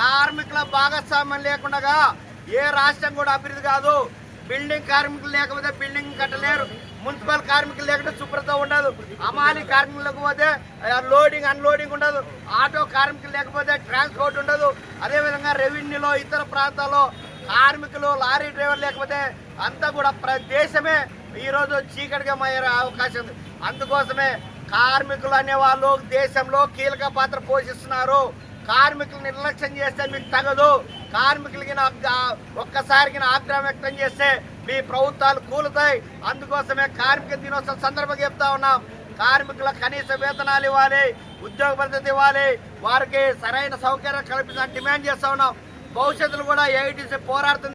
కార్మికుల భాగస్వామ్యం లేకుండా ఏ రాష్ట్రం కూడా అభివృద్ధి కాదు. బిల్డింగ్ కార్మికులు లేకపోతే బిల్డింగ్ కట్టలేరు, మున్సిపల్ కార్మికులు లేకపోతే శుభ్రత ఉండదు, అమాలి కార్మికులకు పోతే లోడింగ్ అన్లోడింగ్ ఉండదు, ఆటో కార్మికులు లేకపోతే ట్రాన్స్పోర్ట్ ఉండదు. అదేవిధంగా రెవెన్యూలో ఇతర ప్రాంతాల్లో కార్మికులు లారీ డ్రైవర్ లేకపోతే అంతా కూడా దేశమే ఈరోజు చీకటిగా మారే అవకాశం ఉంది. అందుకోసమే కార్మికులు అనేవాళ్ళు దేశంలో కీలక పాత్ర పోషిస్తున్నారు. కార్మికులు నిర్లక్ష్యం చేస్తే మీకు తగదు. కార్మికులకి ఒక్కసారికి ఆగ్రహం వ్యక్తం చేస్తే మీ ప్రభుత్వాలు కూలుతాయి. అందుకోసమే కార్మిక దినోత్సవం సందర్భంగా చెప్తా ఉన్నాం, కార్మికుల కనీస వేతనాలు ఇవ్వాలి, ఉద్యోగ భద్రత ఇవ్వాలి, వారికి సరైన సౌకర్యాలు కల్పించాలని డిమాండ్ చేస్తా ఉన్నాం. భవిష్యత్తులో కూడా ఏఐటీసీ పోరాడుతుంది.